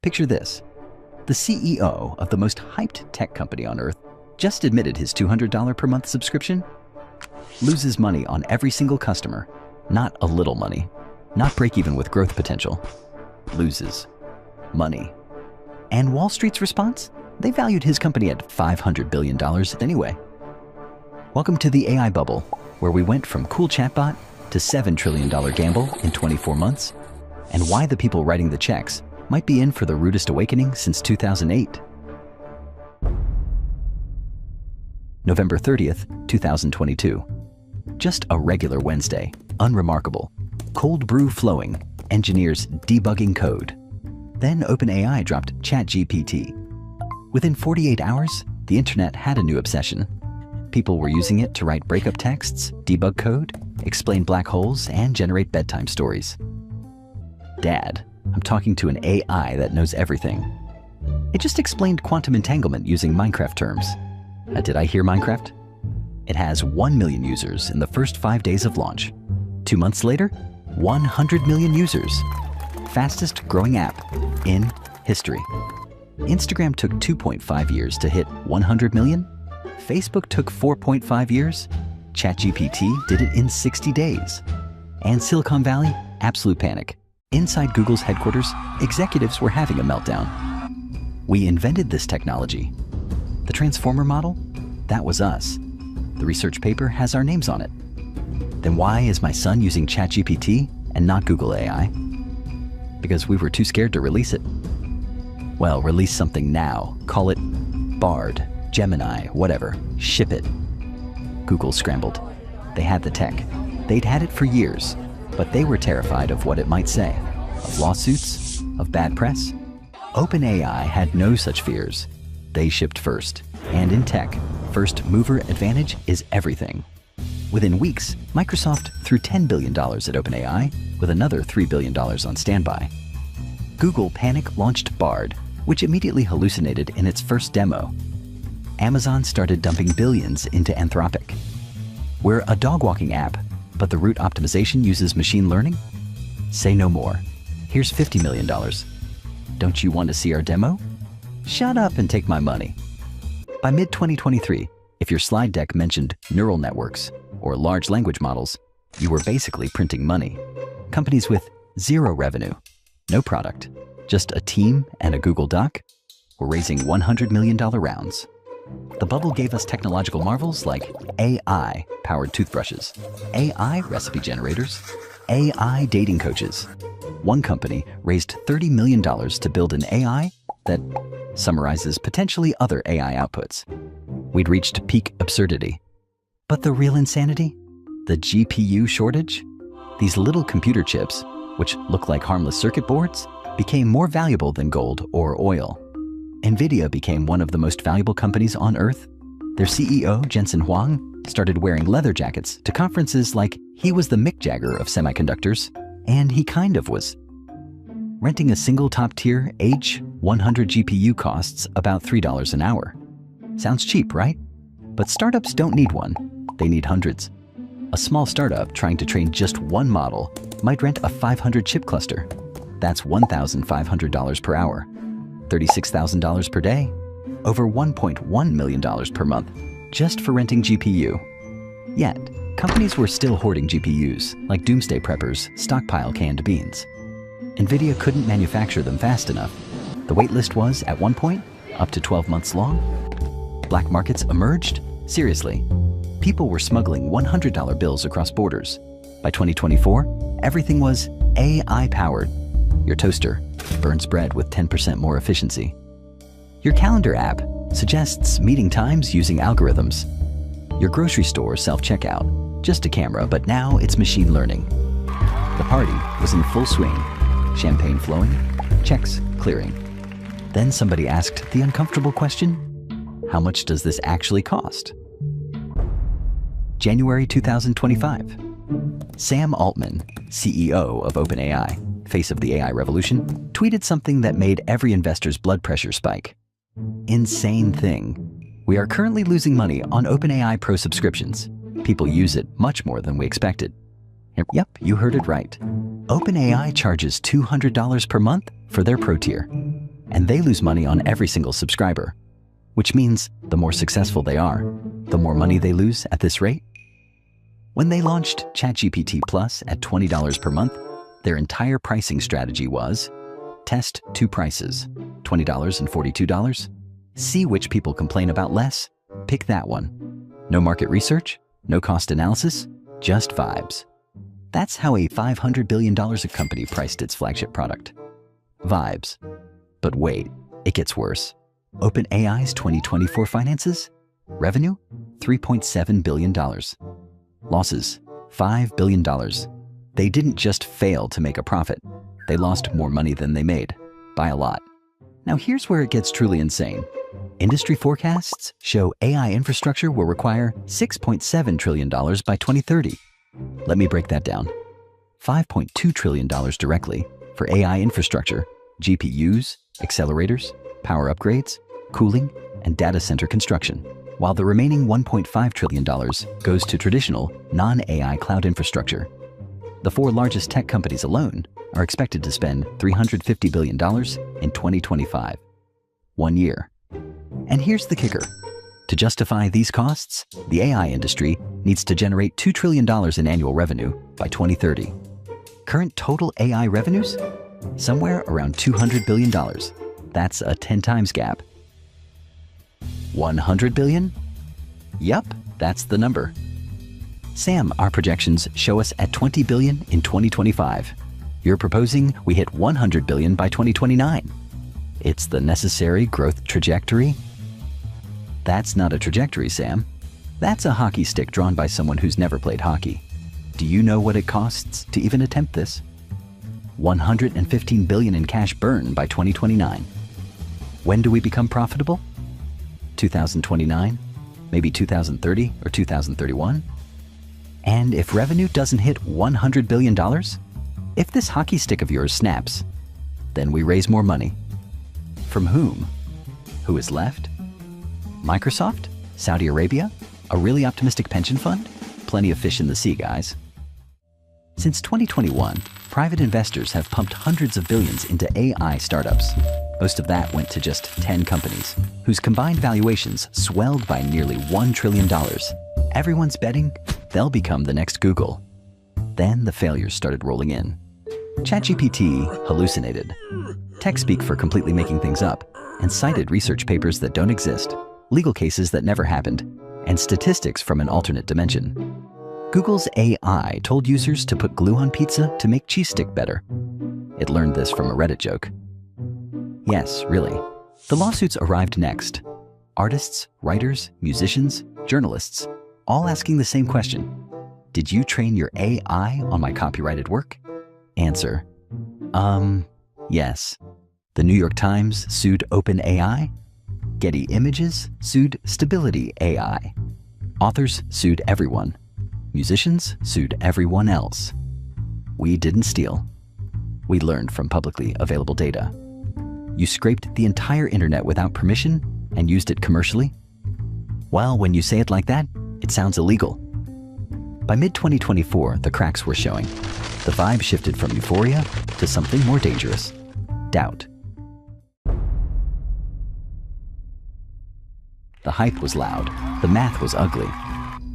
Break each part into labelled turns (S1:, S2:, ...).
S1: Picture this. The CEO of the most hyped tech company on earth just admitted his $200 per month subscription loses money on every single customer. Not a little money. Not break even with growth potential. Loses money. And Wall Street's response? They valued his company at $500 billion anyway. Welcome to the AI bubble, where we went from cool chatbot to $7 trillion gamble in 24 months, and why the people writing the checks might be in for the rudest awakening since 2008. November 30th, 2022. Just a regular Wednesday, unremarkable. Cold brew flowing, engineers debugging code. Then OpenAI dropped ChatGPT. Within 48 hours, the internet had a new obsession. People were using it to write breakup texts, debug code, explain black holes, and generate bedtime stories. Dad, I'm talking to an AI that knows everything. It just explained quantum entanglement using Minecraft terms. Did I hear Minecraft? It has 1 million users in the first 5 days of launch. 2 months later, 100 million users. Fastest growing app in history. Instagram took 2.5 years to hit 100 million. Facebook took 4.5 years. ChatGPT did it in 60 days. And Silicon Valley, absolute panic. Inside Google's headquarters, executives were having a meltdown. We invented this technology. The transformer model? That was us. The research paper has our names on it. Then why is my son using ChatGPT and not Google AI? Because we were too scared to release it. Well, release something now. Call it Bard, Gemini, whatever. Ship it. Google scrambled. They had the tech. They'd had it for years, but they were terrified of what it might say. Of lawsuits? Of bad press? OpenAI had no such fears. They shipped first. And in tech, first mover advantage is everything. Within weeks, Microsoft threw $10 billion at OpenAI, with another $3 billion on standby. Google panic-launched Bard, which immediately hallucinated in its first demo. Amazon started dumping billions into Anthropic. We're a dog-walking app, but the route optimization uses machine learning? Say no more. Here's $50 million. Don't you want to see our demo? Shut up and take my money. By mid-2023, if your slide deck mentioned neural networks or large language models, you were basically printing money. Companies with zero revenue, no product, just a team and a Google Doc, were raising $100 million rounds. The bubble gave us technological marvels like AI-powered toothbrushes, AI recipe generators, AI dating coaches. One company raised $30 million to build an AI that summarizes potentially other AI outputs. We'd reached peak absurdity. But the real insanity? The GPU shortage? These little computer chips, which look like harmless circuit boards, became more valuable than gold or oil. NVIDIA became one of the most valuable companies on Earth. Their CEO, Jensen Huang, started wearing leather jackets to conferences like he was the Mick Jagger of semiconductors, and he kind of was. Renting a single top-tier H100 GPU costs about $3 an hour. Sounds cheap, right? But startups don't need one. They need hundreds. A small startup trying to train just one model might rent a 500-chip cluster. That's $1,500 per hour. $36,000 per day, over $1.1 million per month, just for renting GPU. Yet, companies were still hoarding GPUs, like doomsday preppers stockpile canned beans. NVIDIA couldn't manufacture them fast enough. The wait list was, at one point, up to 12 months long. Black markets emerged? Seriously. People were smuggling $100 bills across borders. By 2024, everything was AI-powered. Your toaster burns bread with 10% more efficiency. Your calendar app suggests meeting times using algorithms. Your grocery store self-checkout, just a camera, but now it's machine learning. The party was in full swing, champagne flowing, checks clearing. Then somebody asked the uncomfortable question, how much does this actually cost? January 2025. Sam Altman, CEO of OpenAI, face of the AI revolution, tweeted something that made every investor's blood pressure spike. Insane thing. We are currently losing money on OpenAI Pro subscriptions. People use it much more than we expected. Yep, you heard it right. OpenAI charges $200 per month for their Pro tier. and they lose money on every single subscriber, which means the more successful they are, the more money they lose at this rate. When they launched ChatGPT Plus at $20 per month, their entire pricing strategy was test two prices, $20 and $42. See which people complain about less, pick that one. No market research, no cost analysis, just vibes. That's how a $500 billion company priced its flagship product. Vibes. But wait, it gets worse. OpenAI's 2024 finances? Revenue? $3.7 billion. Losses? $5 billion. They didn't just fail to make a profit. They lost more money than they made, by a lot. Now here's where it gets truly insane. Industry forecasts show AI infrastructure will require $6.7 trillion by 2030. Let me break that down. $5.2 trillion directly for AI infrastructure, GPUs, accelerators, power upgrades, cooling, and data center construction, while the remaining $1.5 trillion goes to traditional, non-AI cloud infrastructure. The four largest tech companies alone are expected to spend $350 billion in 2025. 1 year. And here's the kicker. To justify these costs, the AI industry needs to generate $2 trillion in annual revenue by 2030. Current total AI revenues? Somewhere around $200 billion. That's a 10 times gap. 100 billion? Yup, that's the number. Sam, our projections show us at 20 billion in 2025. You're proposing we hit 100 billion by 2029. It's the necessary growth trajectory. That's not a trajectory, Sam. That's a hockey stick drawn by someone who's never played hockey. Do you know what it costs to even attempt this? 115 billion in cash burn by 2029. When do we become profitable? 2029? Maybe 2030 or 2031? And if revenue doesn't hit $100 billion, if this hockey stick of yours snaps, then we raise more money. From whom? Who is left? Microsoft? Saudi Arabia? A really optimistic pension fund? Plenty of fish in the sea, guys. Since 2021, private investors have pumped hundreds of billions into AI startups. Most of that went to just 10 companies, whose combined valuations swelled by nearly $1 trillion. Everyone's betting they'll become the next Google. Then the failures started rolling in. ChatGPT hallucinated, tech speak for completely making things up, and cited research papers that don't exist, legal cases that never happened, and statistics from an alternate dimension. Google's AI told users to put glue on pizza to make cheese stick better. It learned this from a Reddit joke. Yes, really. The lawsuits arrived next. Artists, writers, musicians, journalists, all asking the same question. Did you train your AI on my copyrighted work? Answer. Yes. The New York Times sued OpenAI. Getty Images sued Stability AI. Authors sued everyone. Musicians sued everyone else. We didn't steal. We learned from publicly available data. You scraped the entire internet without permission and used it commercially? Well, when you say it like that, it sounds illegal. By mid-2024, the cracks were showing. The vibe shifted from euphoria to something more dangerous. Doubt. The hype was loud, the math was ugly,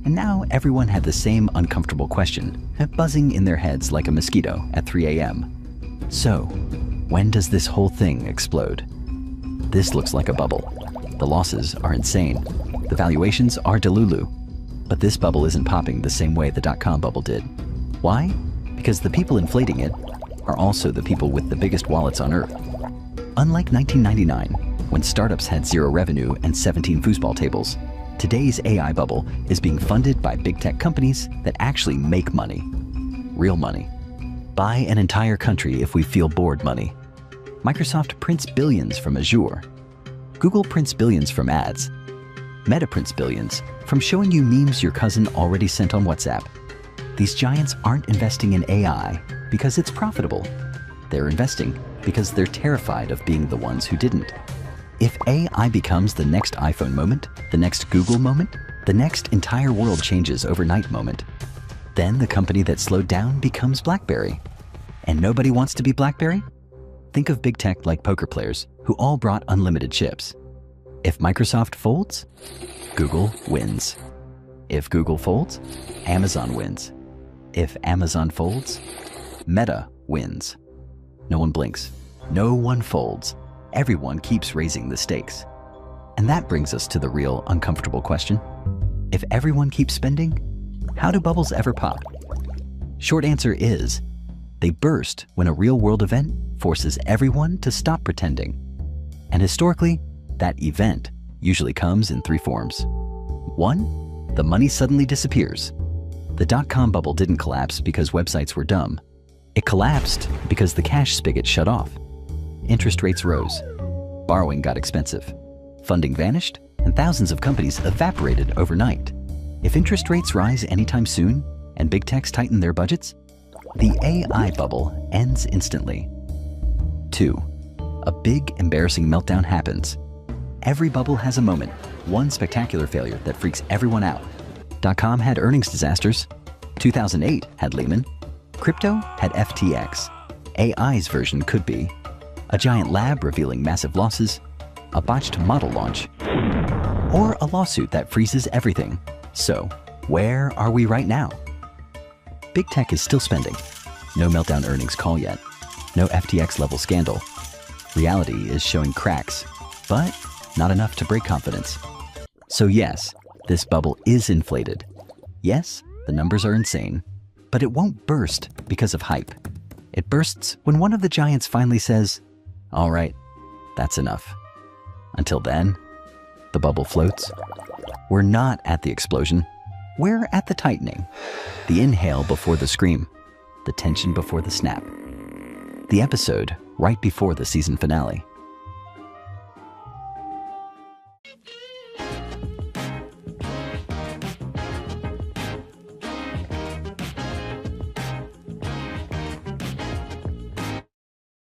S1: and now everyone had the same uncomfortable question, buzzing in their heads like a mosquito at 3 a.m. So, when does this whole thing explode? This looks like a bubble. The losses are insane. The valuations are delulu. But this bubble isn't popping the same way the dot-com bubble did. Why? Because the people inflating it are also the people with the biggest wallets on Earth. Unlike 1999, when startups had zero revenue and 17 foosball tables, today's AI bubble is being funded by big tech companies that actually make money. Real money. Buy an entire country if we feel bored money. Microsoft prints billions from Azure. Google prints billions from ads. Meta prints billions from showing you memes your cousin already sent on WhatsApp. These giants aren't investing in AI because it's profitable. They're investing because they're terrified of being the ones who didn't. If AI becomes the next iPhone moment, the next Google moment, the next entire world changes overnight moment, then the company that slowed down becomes BlackBerry. And nobody wants to be BlackBerry? Think of big tech like poker players who all brought unlimited chips. If Microsoft folds, Google wins. If Google folds, Amazon wins. If Amazon folds, Meta wins. No one blinks. No one folds. Everyone keeps raising the stakes. And that brings us to the real uncomfortable question. If everyone keeps spending, how do bubbles ever pop? Short answer is, they burst when a real-world event forces everyone to stop pretending. And historically, that event usually comes in three forms. One, the money suddenly disappears. The dot-com bubble didn't collapse because websites were dumb. It collapsed because the cash spigot shut off. Interest rates rose. Borrowing got expensive. Funding vanished, and thousands of companies evaporated overnight. If interest rates rise anytime soon, and big techs tighten their budgets, the AI bubble ends instantly. 2. A big, embarrassing meltdown happens. Every bubble has a moment, one spectacular failure that freaks everyone out. .com had earnings disasters. 2008 had Lehman. Crypto had FTX. AI's version could be a giant lab revealing massive losses, a botched model launch, or a lawsuit that freezes everything. So, where are we right now? Big tech is still spending. No meltdown earnings call yet. No FTX-level scandal. Reality is showing cracks, but not enough to break confidence. So yes, this bubble is inflated. Yes, the numbers are insane, but it won't burst because of hype. It bursts when one of the giants finally says, "All right, that's enough." Until then, the bubble floats. We're not at the explosion. We're at the tightening. The inhale before the scream. The tension before the snap. The episode right before the season finale.